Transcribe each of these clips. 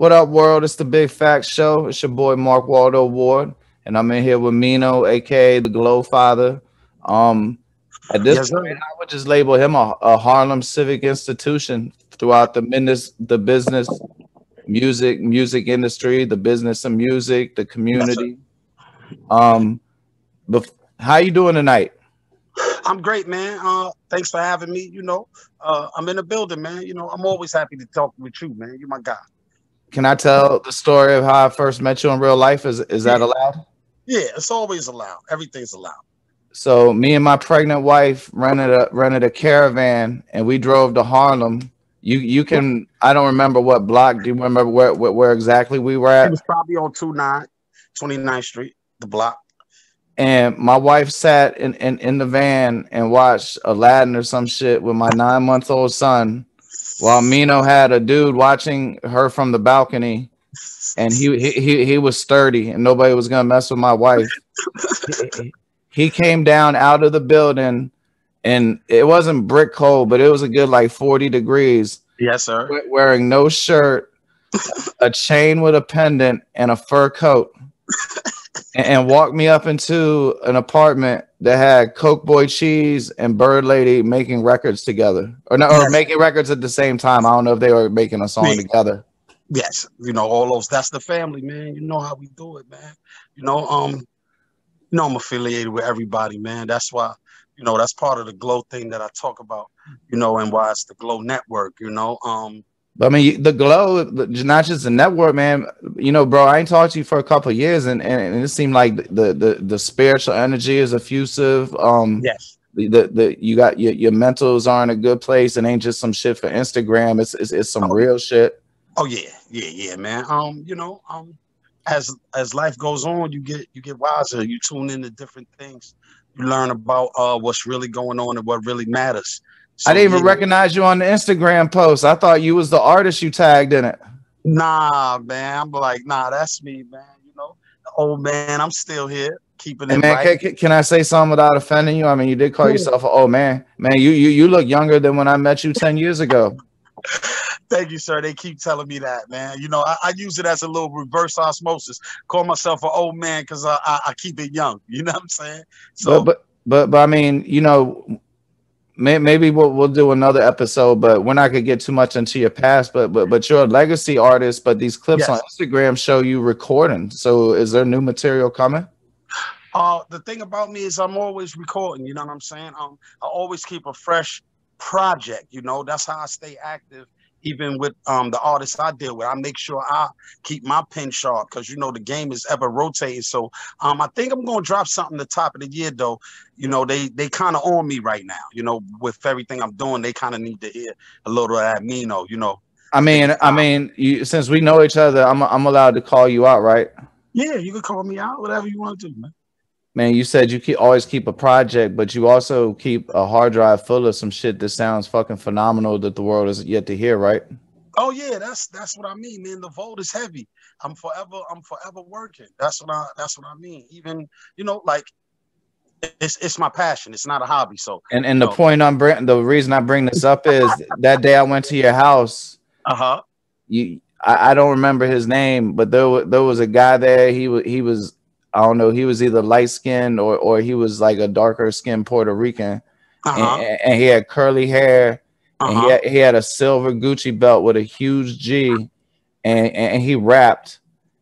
What up, world? It's the Big Facts Show. It's your boy Mark Waldo Ward, and I'm in here with Meeno, aka the Glowfather. Um, at this Yes, point, sir. I would just label him a Harlem civic institution throughout the business, music industry, the business of music, the Yes, sir. community. Um, how you doing tonight? I'm great, man. Thanks for having me. I'm in the building, man. I'm always happy to talk with you, man. You're my guy. Can I tell the story of how I first met you in real life? Is Yeah, that allowed? yeah. It's always allowed. Everything's allowed. So me and my pregnant wife rented a caravan and we drove to Harlem. You can I don't remember what block. Do you remember where exactly we were It was at? probably on 29th Street, the block. And my wife sat in the van and watched Aladdin or some shit with my 9 month old son, while Meeno had a dude watching her from the balcony, and he was sturdy and nobody was gonna mess with my wife. He came down out of the building and it wasn't brick cold, but it was a good like 40 degrees, Yes, sir. wearing no shirt, a chain with a pendant, and a fur coat, and walked me up into an apartment that had Coke Boy Cheese and Bird Lady making records together, or no, or Yes. making records at the same time. I don't know if they were making a song Yeah. together. Yes. All those. That's the family, man. You know how we do it, man. You know, um, I'm affiliated with everybody, man. That's why, that's part of the Glow thing that I talk about, and why it's the Glow Network, But I mean, the glow, not just the network, man. Bro, I ain't talked to you for a couple of years, and it seemed like the spiritual energy is effusive. Yes. The you got your mentals are in a good place, and ain't just some shit for Instagram. It's some Oh, real shit. oh yeah, yeah, man. As life goes on, you get wiser. You tune into different things. You learn about what's really going on and what really matters. I So didn't even yeah, recognize you on the Instagram post. I thought you was the artist you tagged in it. nah, man. I'm like, nah, that's me, man. The old man. I'm still here, keeping it And man, right. can I say something without offending you? I mean, you did call Yeah. yourself an old man. Man, you look younger than when I met you 10 years ago. Thank you, sir. They keep telling me that, man. I use it as a little reverse osmosis. Call myself an old man because I keep it young. You know what I'm saying? But So but but I mean, maybe we'll do another episode, but we're not gonna get too much into your past. But you're a legacy artist. But these clips on yes. Instagram show you recording. So is there new material coming? The thing about me is I'm always recording. You know what I'm saying? I always keep a fresh project. That's how I stay active. Even with the artists I deal with, I make sure I keep my pen sharp because the game is ever rotating. So I think I'm gonna drop something the top of the year though. They kind of on me right now. With everything I'm doing, they kind of need to hear a little of that Meeno. I To take mean, it I down. mean, since we know each other, I'm allowed to call you out, right? Yeah, you can call me out, whatever you want to do, man. Man, you said you always keep a project, but you also keep a hard drive full of some shit that sounds fucking phenomenal that the world is yet to hear, right? Oh yeah, that's what I mean, man. The vote is heavy. I'm forever working. That's what I mean. Even like it's my passion. It's not a hobby. So And you the know, point the reason I bring this up is that day I went to your house. uh-huh. I don't remember his name, but there was a guy there. He was I don't know. He was either light skinned or he was like a darker skinned Puerto Rican, and, Uh-huh. and he had curly hair, and he Uh-huh. had a silver Gucci belt with a huge G, and he rapped.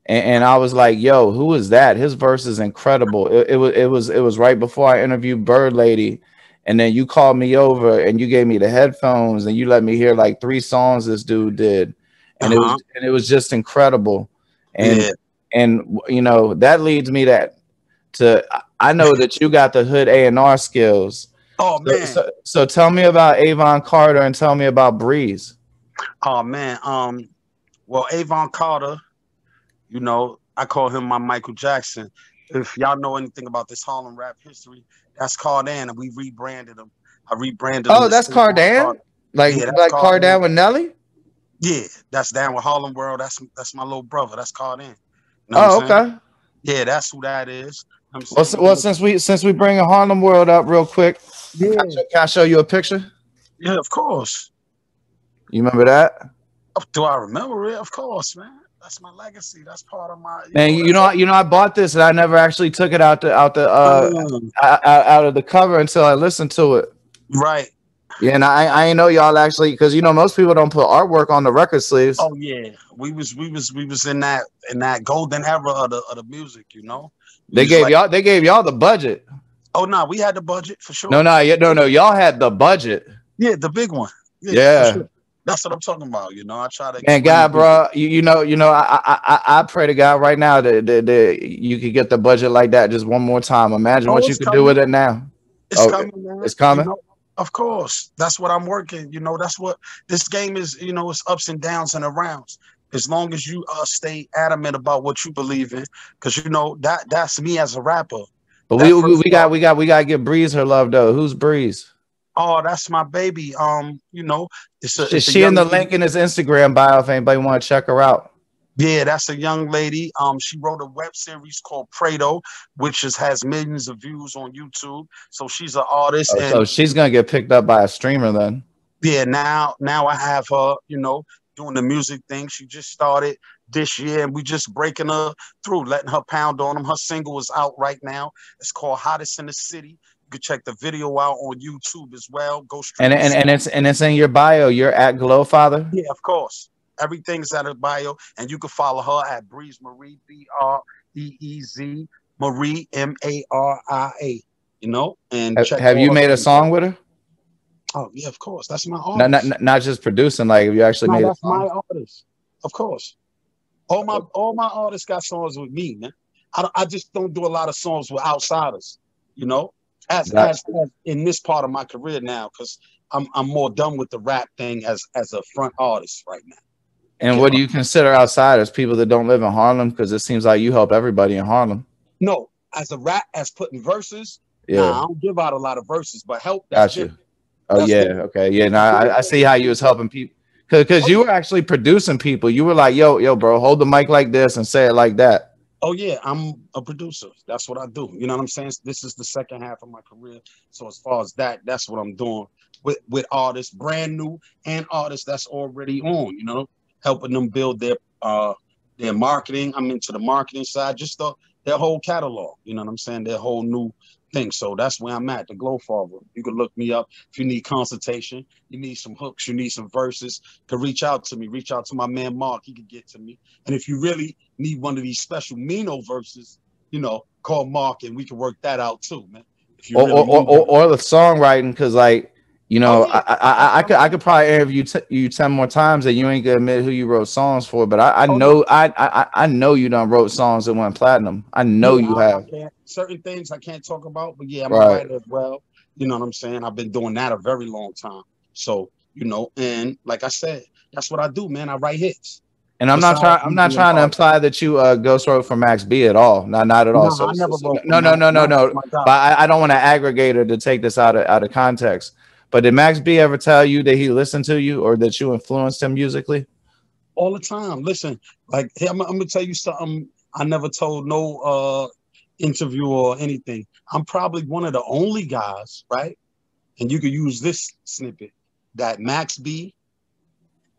And I was like, "Yo, who is that?" His verse is incredible. It was right before I interviewed Bird Lady, and then you called me over and you gave me the headphones and you let me hear like three songs this dude did, and it was Uh-huh. and it was just incredible. And Yeah. that leads me to I know that you got the hood A&R skills. Oh So, man. so so tell me about Avon Carter and tell me about Breeze. Oh man. Well, Avon Carter, I call him my Michael Jackson. If y'all know anything about this Harlem rap history, that's Cardan, and we rebranded him. I rebranded him Oh, as that's Avon Cardan, Carter. like Yeah, that's like Cardan. Cardan with Nelly. Yeah, that's down with Harlem World. That's my little brother. That's Cardan. You know what I'm Oh, saying? okay. Yeah, that's who that is. I'm Well, saying, since we bring a Harlem World up real quick, yeah, can I show you a picture? yeah, of course. You remember that? Do I remember it? Of course, man. That's my legacy. That's part of my, Man, I bought this and I never actually took it um, out of the cover until I listened to it. right. Yeah, and I ain't know y'all actually, because most people don't put artwork on the record sleeves. Oh yeah, we was in that golden era of the music. We was like, They gave y'all the budget. oh no, we had the budget for No, sure. no, no, y'all had the budget. Yeah, the big one. Yeah, for Yeah. sure. That's what I'm talking about. I try to Man, explain. God, bro, I pray to God right now that you could get the budget like that just one more time. Imagine Oh, what you it's could do coming. with it now. It's Oh, coming, man. it's coming. Of course. That's what I'm working. That's what this game is. It's ups and downs and arounds. As long as you stay adamant about what you believe in, because that's me as a rapper. But That first part, we got to give Breeze her love though. Who's Breeze? oh, that's my baby. It's a She in young the lady. link in his Instagram bio if anybody want to check her out. Yeah, that's a young lady. She wrote a web series called Prado, which has millions of views on YouTube. So she's an artist, Oh, and so she's gonna get picked up by a streamer then. yeah, now I have her, doing the music thing. She just started this year, and we just breaking her through, letting her pound on them. Her single is out right now. It's called Hottest in the City. You can check the video out on YouTube as well. Go stream the song. And it's in your bio. You're at Glowfather. Yeah, of course. Everything's at her bio, and you can follow her at Breeze Marie, Breez Marie Maria. And check Have all you her made a things. song with her? Oh yeah, of course. That's my Not, artist. not just producing. Like, have you actually No, made a that's my song? artist. Of course. All my artists got songs with me, man. I just don't do a lot of songs with outsiders, you know, as in this part of my career now, because I'm more done with the rap thing as a front artist right now. And Get what do my you consider outsiders? People that don't live in Harlem? Because it seems like you help everybody in Harlem. No, as putting verses. Yeah, Nah, I don't give out a lot of verses, but help, that's got you. different. Oh That's yeah, different. okay, yeah. Now Doing I see how you was helping people because oh you yeah, were actually producing people. You were like, yo, bro, hold the mic like this and say it like that. oh yeah, I'm a producer. That's what I do. You know what I'm saying? This is the second half of my career. So as far as that's what I'm doing with artists, brand new and artists that's already on, helping them build their marketing. I'm into the marketing side, just their whole catalog, you know what I'm saying? Their whole new thing. So that's where I'm at, the Glowfather. You can look me up if you need consultation, you need some hooks, you need some verses, you can reach out to me, reach out to my man Mark, he could get to me. And if you really need one of these special Meeno verses, call Mark and we can work that out too, man. If you really need one. Or the songwriting, because like Oh yeah, I could probably interview you 10 more times and you ain't gonna admit who you wrote songs for, but I oh no. know I know you done wrote songs that went platinum. I know Yeah, you I have. can't certain things I can't talk about, but yeah, I'm a Right. writer as well. You know what I'm saying? I've been doing that a very long time. So, and like I said, that's what I do, man. I write hits. And Besides I'm me not being trying to hard. imply that you ghost wrote for Max B at all. Not at all. No, So, I never wrote for no, no, Max. no, no, Max is no. my guy. But I don't want to aggregate or to take this out of context. But did Max B ever tell you that he listened to you or that you influenced him musically? All the time. Listen, like hey, I'm gonna tell you something I never told no interview or anything. I'm probably one of the only guys, right? And you could use this snippet that Max B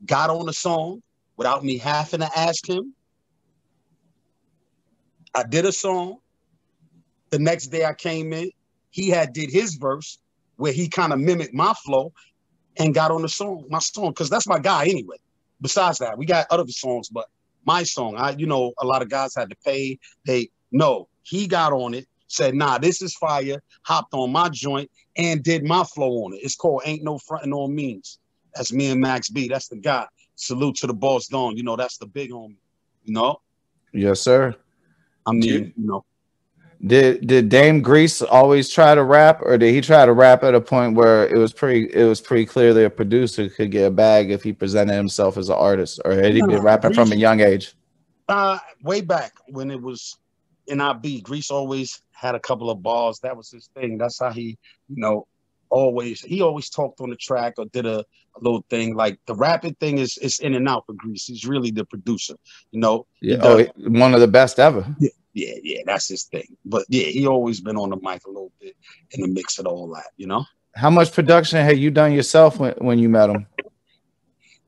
got on the song without me having to ask him. I did a song. The next day I came in, he had did his verse where he kind of mimicked my flow and got on my song, because that's my guy anyway. Besides that, we got other songs, but my song, a lot of guys had to pay. He got on it, said, nah, this is fire, hopped on my joint and did my flow on it. It's called Ain't No Frontin' on Means. That's me and Max B. That's the guy. Salute to the boss Don. That's the big homie. Yes, sir. I mean, Did Dame Grease always try to rap, or did he try to rap at a point where it was pretty clear that a producer could get a bag if he presented himself as an artist, or had he been rapping from a young age? Way back when it was in IB, Grease always had a couple of bars. That was his thing. That's how he, always talked on the track or did a little thing. Like the rapping thing is in and out for Grease. He's really the producer, Yeah, one of the best ever. Yeah, that's his thing. But yeah, he always been on the mic a little bit in the mix of all that. How much production had you done yourself when you met him?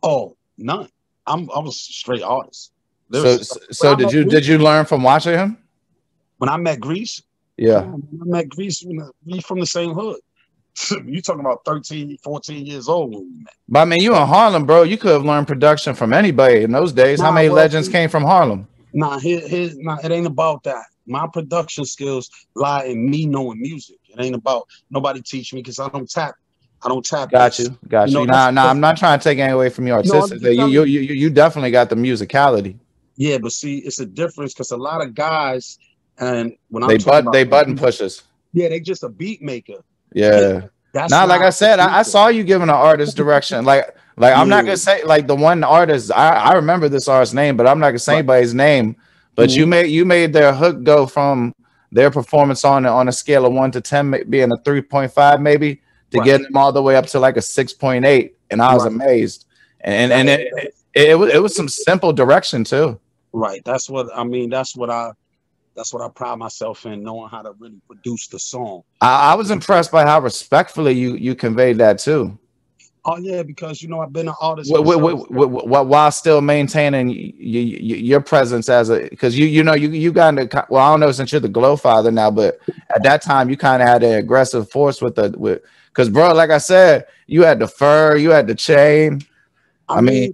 Oh, none. I was a straight artist. So Lyricist. When so I met did Grease, you learn from watching him? when I met Grease, come Yeah. on, man, I met Grease. We from the same hood. You talking about 13, 14 years old when we met. But I mean, you in So, Harlem, bro. You could have learned production from anybody in those days. How nah, many well, legends see, came from Harlem? nah, it ain't about that. My production skills lie in me knowing music. It ain't about nobody teach me because I don't tap Got this. you, got You you. know, Nah, I'm not trying to take any away from your no, I'm artistic. just telling you. You definitely got the musicality. Yeah, but see, it's a difference because a lot of guys, and when I'm talking about They the button beat, pushers. yeah, they just a beat maker. Yeah. That's Now, like not I a said, I producer. saw you giving an artist direction. I'm not gonna Yeah, say like the one artist. I remember this artist's name, but I'm not gonna say right. anybody's name. But Mhm. you made their hook go from their performance on a scale of 1 to 10, being a 3.5 maybe, to Right, getting them all the way up to like a 6.8, and I was right. amazed. And That, it was some simple direction too. right. That's what I pride myself in, knowing how to really produce the song. I was impressed by how respectfully you conveyed that too. Oh yeah, because I've been an artist myself. While still maintaining your presence as a, because you got into, well, I don't know, since you're the Glowfather now, but at that time you kind of had an aggressive force with, because bro, like I said, you had the fur, you had the chain. I I mean, mean,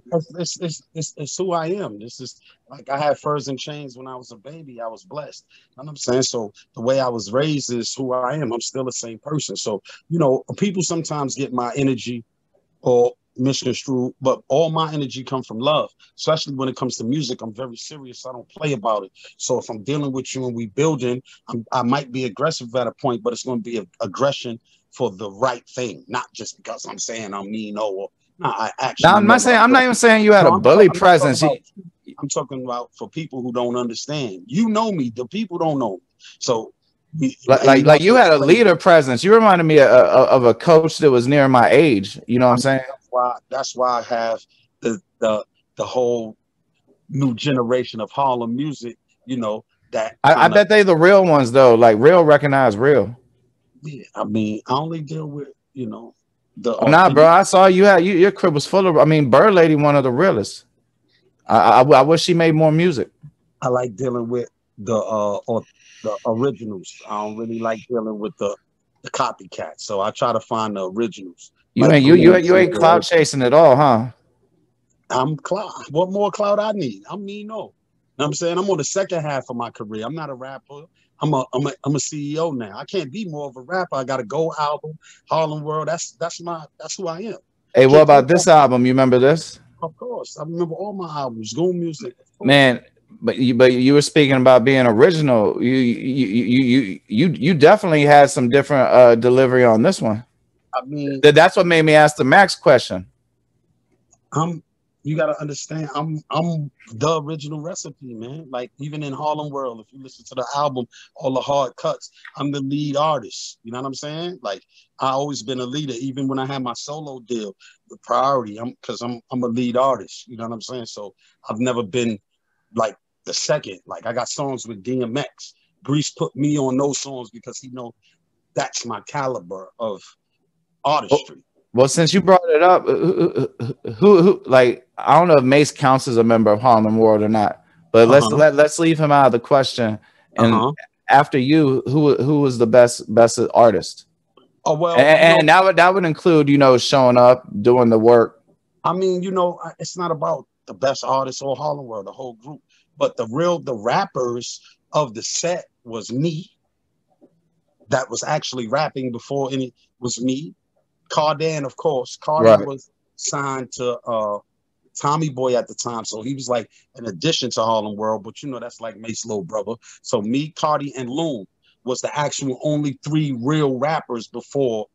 it's who I am. This is like I had furs and chains when I was a baby. I was blessed. You know what I'm saying? So the way I was raised is who I am. I'm still the same person. So, people sometimes get my energy or misconstrued, but all my energy comes from love, especially when it comes to music. I'm very serious. I don't play about it. So if I'm dealing with you and we building, I might be aggressive at a point, but it's going to be aggression for the right thing, not just because I'm saying I'm mean or no, I now actually love what I'm I'm not doing. even saying you had No, a bully I'm not talking presence. about. I'm talking about for people who don't understand. You know me. The people don't know me. So, and you Like have to you had a explain it. leader presence. You reminded me of a coach that was near my age. You know what I'm I mean, saying? that's why I have the whole new generation of Harlem music. That I kind of. bet they the real ones though, like real recognize real. Yeah, I mean, I only deal with the Nah, bro. authentic. I saw you had your crib was full of. I mean, Bird Lady, one of the realest. I wish she made more music. I like dealing with or the originals. I don't really like dealing with the copycats. So I try to find the originals, You like ain't Blues you and ain't cloud chasing at all, huh? I'm cloud. What more cloud I need? I'm Meeno. Know what I'm saying? I'm on the second half of my career. I'm not a rapper. I'm a CEO now. I can't be more of a rapper. I got a Go album, Harlem World. That's who I am. Hey, what Can't take about that. this album? You remember this? Of course, I remember all my albums. Go music, of course. Man, but you were speaking about being original. You definitely had some different delivery on this one. I mean, That's what made me ask the Max question. I'm you gotta understand, I'm the original recipe, man. Like even in Harlem World, if you listen to the album, all the hard cuts, I'm the lead artist. You know what I'm saying? Like I always been a leader, even when I had my solo deal, the priority. I'm a lead artist. You know what I'm saying? So I've never been like the second. Like I got songs with DMX. Grease put me on those songs because he know that's my caliber of Oh, artistry. well, since you brought it up, who like I don't know if Mace counts as a member of Harlem World or not, but Uh-huh. let's leave him out of the question. And Uh-huh. after you, who was the best artist? Oh well, And that would include showing up, doing the work. I mean, it's not about the best artist or Harlem World, the whole group, but the rappers of the set was me. That was actually rapping before any was me. Cardan, of course. Cardi Right. was signed to Tommy Boy at the time, so he was like an addition to Harlem World. But that's like Mace little brother. So me, Cardi, and Loon was the actual only three real rappers before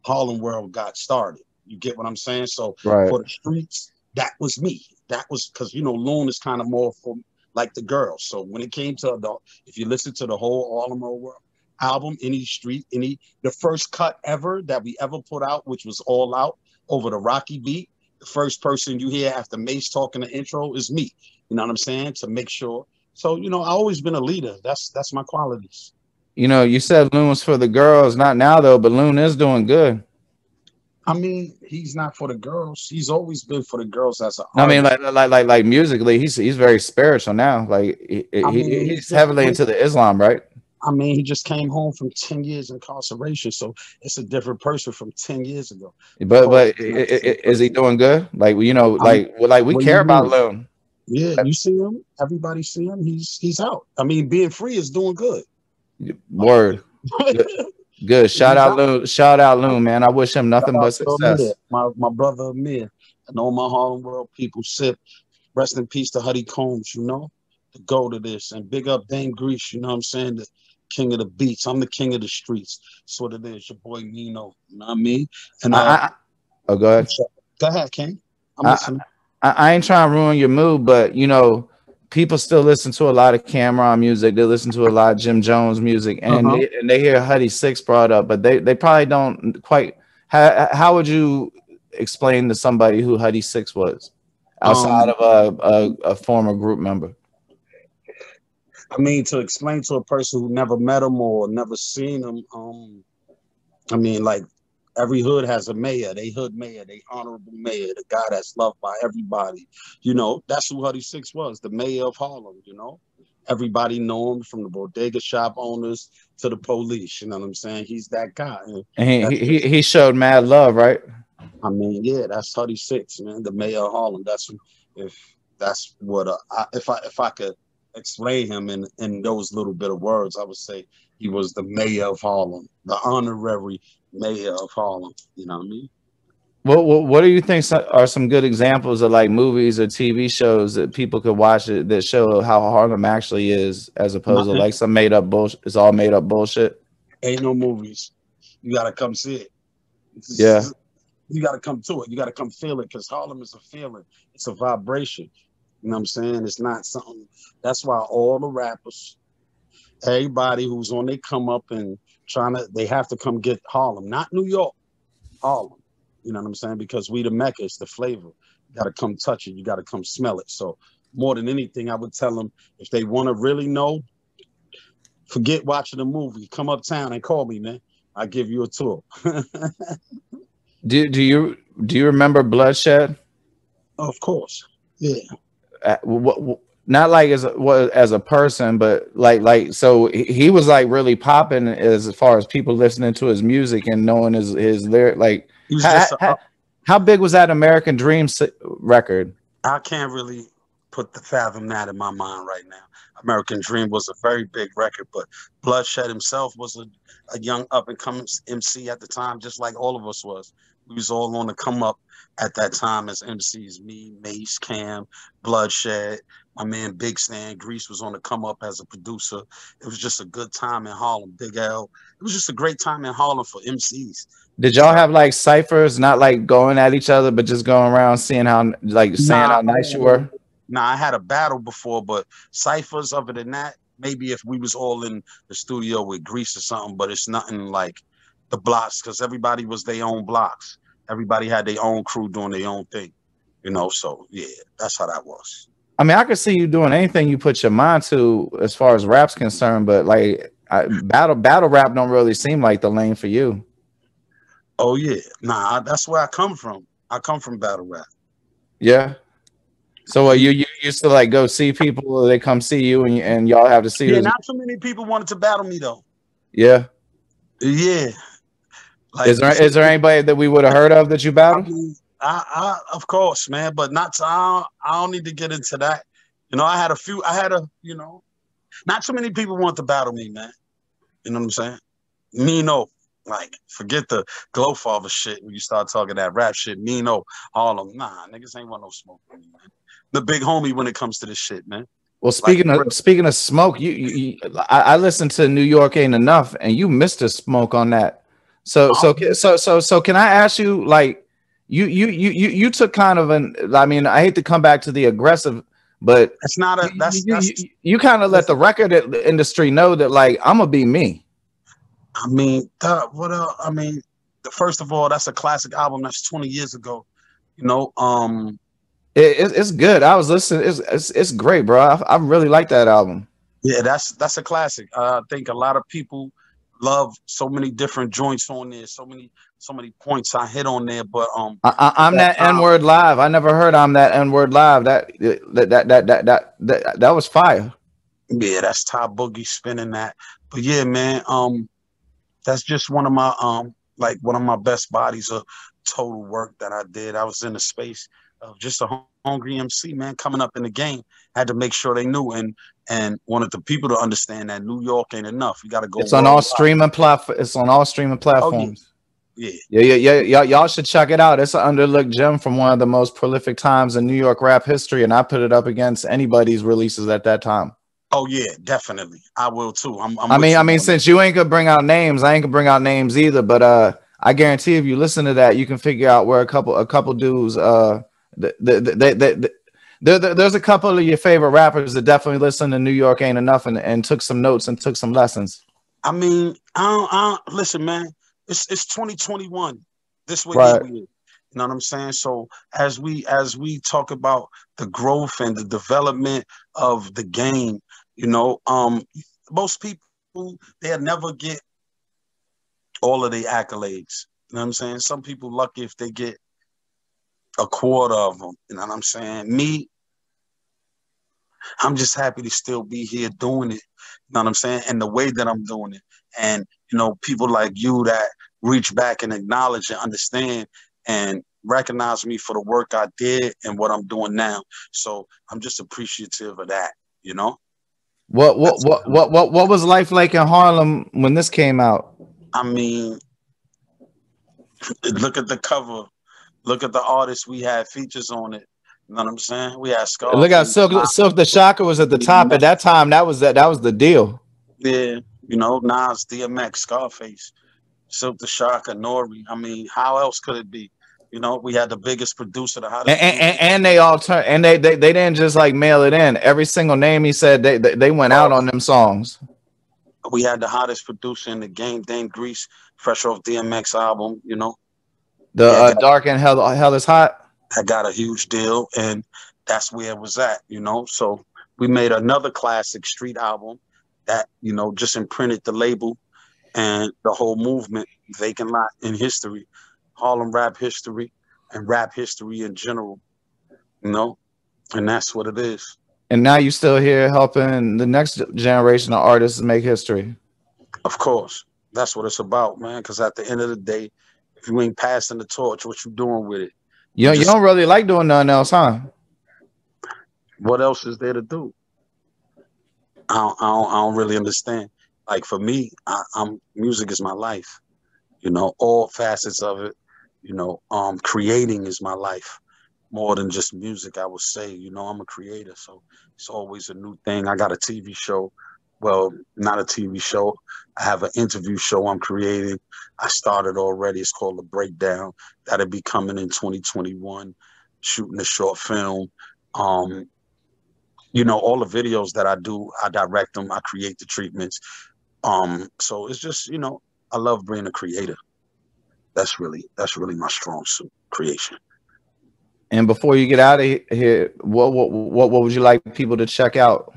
Harlem World got started. You get what I'm saying? So Right. for the streets, that was me. That was because Loon is kind of more for like the girls. So when it came to if you listen to the whole Harlem World album, any street, the first cut ever that we ever put out, which was all out over the Rocky beat, the first person you hear after Mace talking the intro is me. You know what I'm saying? To make sure. So I always been a leader. That's my qualities. You said Loon was for the girls, not now though, but Loon is doing good. I mean, he's not for the girls. He's always been for the girls as an I mean, artist. like musically, he's very spiritual now. Like I mean, he's he's just heavily into the Islam, right? I mean, he just came home from 10 years incarceration, so it's a different person from 10 years ago. Of course, But it's not the same is he person. doing good? Like you know, I'm, like we what do you care about mean? Loon. Yeah, you see him. Everybody see him. He's out. I mean, being free is doing good. Word. Good. Good. Shout He's out out. Loon. Shout out Loon, man. I wish him Shout nothing out but to Amir, success. my brother Amir, and all my Harlem World people. Sip. Rest in peace to Huddy Combs. You know, to go to this and big up Dame Grease. You know what I'm saying? The king of the beats. I'm the king of the streets. That's what it is. Your boy Meeno. You know what I mean? And Oh, go ahead. go ahead, King. I'm I, listening. I ain't trying to ruin your mood, but you know, people still listen to a lot of Cameron music. They listen to a lot of Jim Jones music, and Uh-huh. they hear Huddy Six brought up, but they probably don't quite. How would you explain to somebody who Huddy Six was outside Um, of a former group member? I mean, to explain to a person who never met him or never seen him, I mean, like every hood has a mayor. They hood mayor, they honorable mayor, the guy that's loved by everybody. You know, that's who Huddy Six was, the mayor of Harlem. You know, everybody know him from the bodega shop owners to the police. You know what I'm saying? He's that guy. And And that's just, he showed mad love, right? I mean, yeah, that's Huddy Six, man, the mayor of Harlem. If that's what if I could explain him in those little bit of words, I would say he was the mayor of Harlem, the honorary mayor of Harlem. You know what I mean? What do you think are some good examples of like movies or TV shows that people could watch it that show how Harlem actually is, as opposed to Nothing. like some made up bullshit? It's all made up bullshit. Ain't no movies. You gotta come see it. Yeah. You gotta come to it. You gotta come feel it because Harlem is a feeling. It's a vibration. You know what I'm saying? It's not something. That's why all the rappers, everybody who's on they come up and they have to come get Harlem, not New York, Harlem. You know what I'm saying? Because we the Mecca, it's the flavor. You got to come touch it. You got to come smell it. So more than anything, I would tell them if they want to really know, forget watching the movie. Come uptown and call me, man. I'll give you a tour. Do you remember Bloodshed? Of course. Yeah. Not like as a person, but so he was like really popping as far as people listening to his music and knowing his lyric. Like He was just how big was that American Dream record? I can't really put the fathom that in my mind right now. American Dream was a very big record, but Bloodshed himself was a young up and coming MC at the time, just like all of us was. We was all on the come up at that time as MCs. Me, Mace, Cam, Bloodshed, my man Big Stan, Grease was on the come up as a producer. It was just a good time in Harlem. Big L. It was just a great time in Harlem for MCs. Did y'all have like ciphers, not like going at each other, but just going around seeing how like saying Nah, how nice you were? Nah, I had a battle before, but ciphers other than that, maybe if we was all in the studio with Grease or something, but it's nothing like the blocks because everybody was their own blocks. Everybody had their own crew doing their own thing, you know. So yeah, that's how that was. I mean, I could see you doing anything you put your mind to as far as rap's concerned, but like battle rap don't really seem like the lane for you. Oh yeah, nah, that's where I come from. I come from battle rap. Yeah. So you used to like go see people, or they come see you, and y'all have to see Yeah, who's. not too many people wanted to battle me though. Yeah. Yeah, like Is there anybody that we would have heard of that you I battled? mean, I of course, man, but not to, I don't need to get into that. You know, you know, not too many people want to battle me, man. You know what I'm saying? Meeno, like, forget the Glowfather shit when you start talking that rap shit. Meeno, Harlem, nah, niggas ain't want no smoke with me, man. The big homie when it comes to this shit, man. Well, Like, speaking of smoke, I listened to New York Ain't Enough, and you missed a smoke on that. So can I ask you, like, you took kind of an, I mean, I hate to come back to the aggressive, but that's not a you kind of let the record industry know that like I'm gonna be me. I mean, I mean, first of all, that's a classic album. That's 20 years ago. You know, It's good. I was listening. It's great, bro. I really like that album. yeah, that's a classic. I think a lot of people love so many different joints on there, so many so many points I hit on there, but I'm that N-word live. I never heard I'm that N-word live. That was fire. Yeah, that's Top Boogie spinning that. But yeah, man, that's just one of my like one of my best bodies of total work that I did. I was in a space of just a hungry MC, man, coming up in the game. Had to make sure they knew and wanted the people to understand that New York ain't enough. You got to go. It's on all streaming platforms. It's on all streaming platforms. Oh, yeah. Yeah. Y'all should check it out. It's an underlooked gem from one of the most prolific times in New York rap history, and I put it up against anybody's releases at that time. Oh yeah, definitely. I will too. I mean, since you ain't gonna bring out names, I ain't gonna bring out names either. But I guarantee if you listen to that, you can figure out where a couple dudes. There's a couple of your favorite rappers that definitely listen to New York Ain't Enough and took some notes and took some lessons. I mean, I don't listen, man. It's 2021. This way, right. You know what I'm saying? So as we talk about the growth and the development of the game, you know, most people, they'll never get all of the accolades. You know what I'm saying? Some people lucky if they get a quarter of them. You know what I'm saying? Me, I'm just happy to still be here doing it. You know what I'm saying? And the way that I'm doing it. And, you know, people like you that reach back and acknowledge and understand and recognize me for the work I did and what I'm doing now. So I'm just appreciative of that, you know? What was life like in Harlem when this came out? I mean, look at the cover. Look at the artists we had features on it. You know what I'm saying? We had Scarface. Look at Silk the Shocker was at the top at that time. That was the deal. Yeah, you know, Nas, DMX, Scarface, Silk the Shocker, Nori. I mean, how else could it be? You know, we had the biggest producer, the hottest and they all turned and they didn't just like mail it in. Every single name he said they went out on them songs. We had the hottest producer in the game, Dame Grease, fresh off DMX album, you know. The Dark and Hell is Hot. I got a huge deal, and that's where it was at, you know. So we made another classic street album that, you know, just imprinted the label and the whole movement, Vacant Lot in history, Harlem rap history, and rap history in general, you know, and that's what it is. And now you're still here helping the next generation of artists make history. Of course. That's what it's about, man, because at the end of the day, if you ain't passing the torch, what you doing with it? You don't really like doing nothing else, huh? What else is there to do? I don't really understand. Like for me, music is my life. You know, all facets of it. You know, creating is my life more than just music. I would say, you know, I'm a creator, so it's always a new thing. I got a TV show. Well, not a TV show. I have an interview show I'm creating. I started already. It's called The Breakdown. That'll be coming in 2021. Shooting a short film. You know, all the videos that I do, I direct them. I create the treatments. So it's just, you know, I love being a creator. That's really my strong suit, creation. And before you get out of here, what would you like people to check out?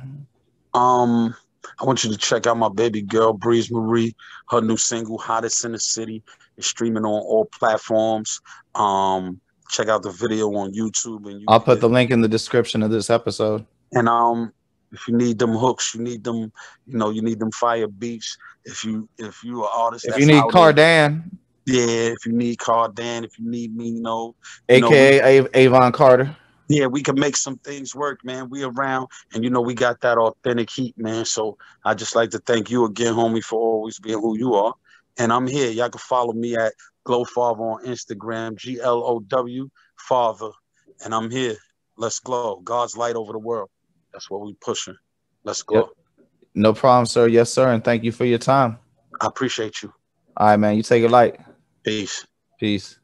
I want you to check out my baby girl, Breeze Marie. Her new single, Hottest in the City, is streaming on all platforms. Check out the video on YouTube. And I'll put the link in the description of this episode. And if you need them hooks, you need them, you know, you need them fire beats. If you an artist, if you need Cardan. Yeah, if you need Cardan, if you need Meeno, AKA Avon Carter. Yeah, we can make some things work, man. We around, and you know we got that authentic heat, man. So I just like to thank you again, homie, for always being who you are. And I'm here. Y'all can follow me at Glowfather on Instagram, GLOW Father. And I'm here. Let's glow. God's light over the world. That's what we pushing. Let's go. Yep. No problem, sir. Yes, sir. And thank you for your time. I appreciate you. All right, man. You take it light. Peace. Peace.